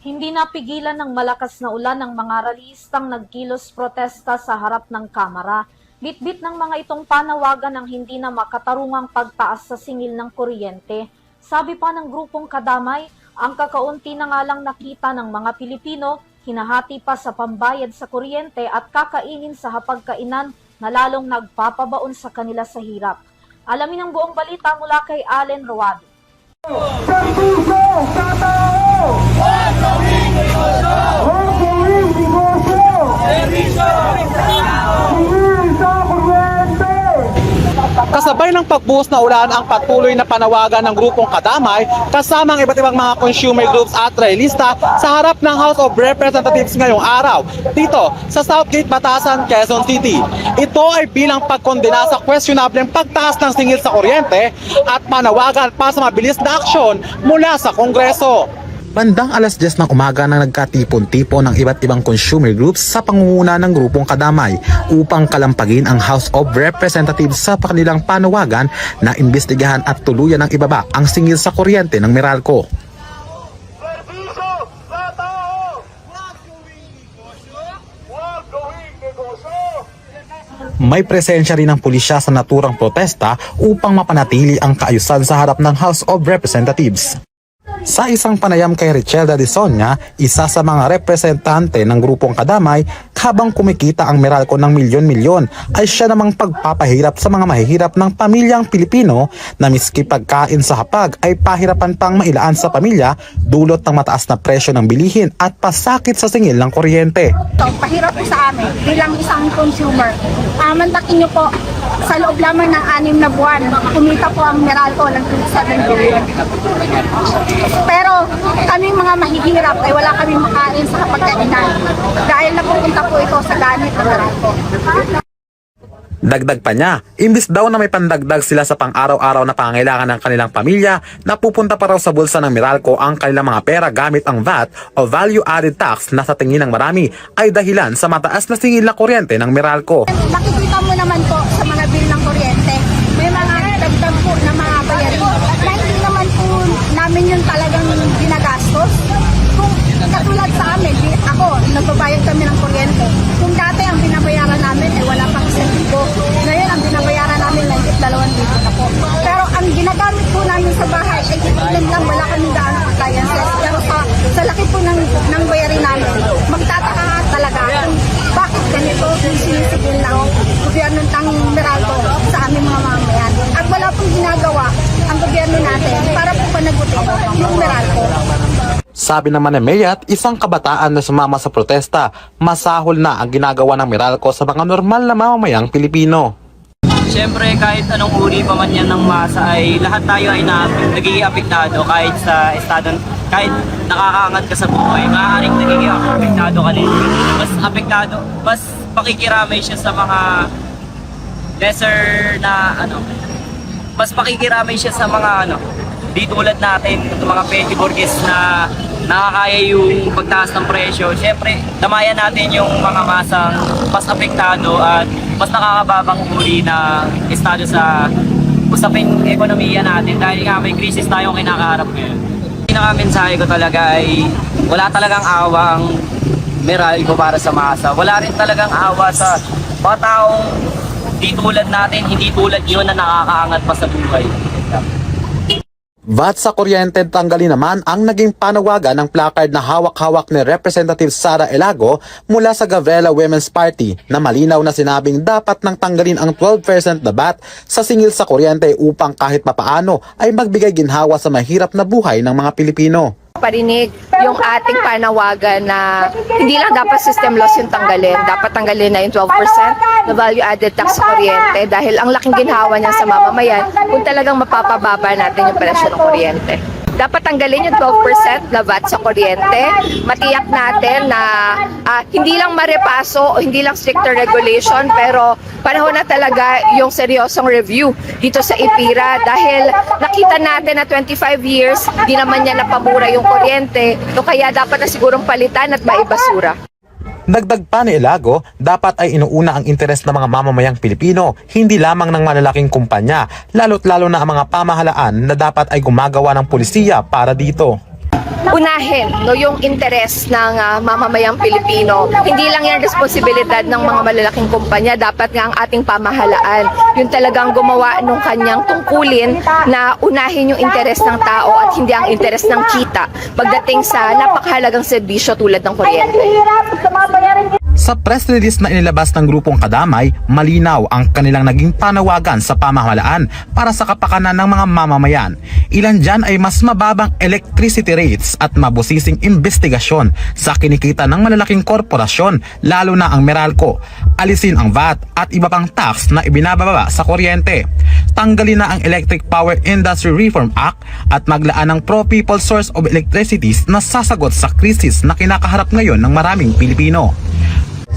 Hindi napigilan ng malakas na ulan ng mga ralistang nagkilos protesta sa harap ng Kamara. Bitbit ng mga itong panawagan ng hindi na makatarungang pagtaas sa singil ng kuryente. Sabi pa ng grupong Kadamay, ang kakaunti na nga lang nakita ng mga Pilipino, hinahati pa sa pambayad sa kuryente at kakainin sa hapagkainan na lalong nagpapabaon sa kanila sa hirap. Alamin ang buong balita mula kay Allen Roado. Serviso sa tao! Huwag gawing negosyo! Huwag gawing negosyo! Serviso sa tao! Singil sa kuryente! Kasabay ng pagbuhos na ulan ang patuloy na panawagan ng grupong Kadamay kasama ang iba't ibang mga consumer groups at realista sa harap ng House of Representatives ngayong araw dito sa Southgate, Batasan, Quezon City. Ito ay bilang pagkondena sa questionableng pagtaas ng singil sa kuryente at panawagan pa sa mabilis na aksyon mula sa Kongreso. Bandang alas 10 ng umaga nang nagkatipon-tipon ng iba't ibang consumer groups sa pangunguna ng grupong Kadamay upang kalampagin ang House of Representatives sa kanilang panawagan na imbestigahan at tuluyan ng ibaba ang singil sa kuryente ng Meralco. Serviso sa tao! Huwag gawing negosyo! Huwag gawing negosyo! May presensya rin ng pulisya sa naturang protesta upang mapanatili ang kaayusan sa harap ng House of Representatives. Sa isang panayam kay Richelda de Sonia, isa sa mga representante ng grupong Kadamay, habang kumikita ang Meralco ng milyon-milyon ay siya namang pagpapahirap sa mga mahihirap ng pamilyang Pilipino na miski pagkain sa hapag ay pahirapan pang mailaan sa pamilya dulot ng mataas na presyo ng bilihin at pasakit sa singil ng kuryente. So, pahirap po sa amin bilang isang consumer. Mantakin niyo po, sa loob lamang ng 6 na buwan, kumita po ang Meralco ng 27 billion. Pero kaming mga mahihirap ay wala kaming makain sa kapagkainan dahil napupunta po ito sa gamit ng Meralco. Dagdag pa niya, imbis daw na may pandagdag sila sa pang-araw-araw na pangangailangan ng kanilang pamilya, napupunta pa raw sa bulsa ng Meralco ang kanilang mga pera gamit ang VAT o Value Added Tax na sa tingin ng marami ay dahilan sa mataas na singil na kuryente ng Meralco. Makikita mo naman po sa mga bill ng kuryente, may mga dagdag po na mga bayarin na hindi naman po namin yun talagang ginagastos. Kung katulad sa amin, ako, nagbabayad kami ng kuryente. Kung dati ang binabayaran namin ay wala pang 1,000. Ngayon ang binabayaran namin ay 2,000 na po. Pero ang ginagamit po namin sa bahay ay ilan lang, wala kami daan appliances. Pero sa laki po ng bayarin namin, magtataka ka talaga kung bakit ganito yung sinisigil ng gobyerno ng Meralco sa aming mga mamamayan. At wala pong ginagawa ang gobyerno natin para po panagutin yung Meralco. Sabi naman ni Mayat, isang kabataan na sumama sa protesta, masahol na ang ginagawa ng Meralco sa mga normal na mamamayang Pilipino. Siyempre kahit anong uri pa man yan ng masa ay lahat tayo ay nagiging apektado kahit sa estado, kahit nakakaangat ka sa buhay, maaaring nagiging apektado ka din. Mas apektado, mas pakikiramay siya sa mga lesser na mas pakikiramay siya sa mga di tulad natin, mga petty burgess na nakakaya yung pagtaas ng presyo. Siyempre, damayan natin yung mga masang mas apektado at mas nakakababang uri na estado sa usaping ekonomiya natin dahil nga may krisis tayong kinakaharap ngayon. Pinaka-mensahe ko talaga ay wala talagang awa ang Meralco para sa masa. Wala rin talagang awa sa mga taong di tulad natin, hindi tulad yun na nakakaangat pa sa buhay. VAT sa kuryente tanggalin naman ang naging panawagan ng placard na hawak-hawak ni Representative Sara Elago mula sa Gavrela Women's Party na malinaw na sinabing dapat nang tanggalin ang 12% na VAT sa singil sa kuryente upang kahit papaano ay magbigay ginhawa sa mahirap na buhay ng mga Pilipino. Parinig yung ating panawagan na hindi lang dapat system loss yung tanggalin, dapat tanggalin na yung 12% na value added tax sa kuryente dahil ang laking ginhawa niya sa mamamayan kung talagang mapapababa natin yung presyo ng kuryente. Dapat tanggalin yung 12% na VAT sa kuryente. Matiyak natin na hindi lang marepaso o hindi lang stricter regulation pero panahon na talaga yung seryosong review dito sa IPIRA dahil nakita natin na 25 years di naman niya napamura yung kuryente so kaya dapat na sigurong palitan at maibasura. Dagdag pa ni Elago, dapat ay inuuna ang interes ng mga mamamayang Pilipino, hindi lamang ng malalaking kumpanya, lalo't lalo na ang mga pamahalaan na dapat ay gumagawa ng pulisiya para dito. unahin yung interes ng mamamayang Pilipino. Hindi lang yan responsibilidad ng mga malalaking kumpanya, dapat nga ang ating pamahalaan yung talagang gumawa nung kanyang tungkulin na unahin yung interes ng tao at hindi ang interes ng kita pagdating sa napakahalagang serbisyo tulad ng kuryente. Sa press release na inilabas ng grupong Kadamay, malinaw ang kanilang naging panawagan sa pamahalaan para sa kapakanan ng mga mamamayan. Ilan dyan ay mas mababang electricity rates at mabusising investigasyon sa kinikita ng malalaking korporasyon, lalo na ang Meralco. Alisin ang VAT at iba pang tax na ibinababa sa kuryente. Tanggalin na ang Electric Power Industry Reform Act at maglaan ng pro-people source of electricity na sasagot sa krisis na kinakaharap ngayon ng maraming Pilipino.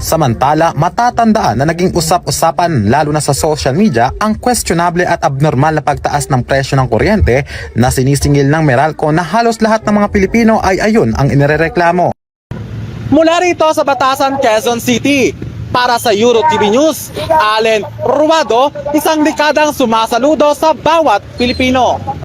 Samantala, matatandaan na naging usap-usapan lalo na sa social media ang questionable at abnormal na pagtaas ng presyo ng kuryente na sinisingil ng Meralco na halos lahat ng mga Pilipino ay ayon ang inirereklamo. Mula rito sa Batasan, Quezon City, para sa Euro TV News, Allen Ruado, isang dekadang sumasaludo sa bawat Pilipino.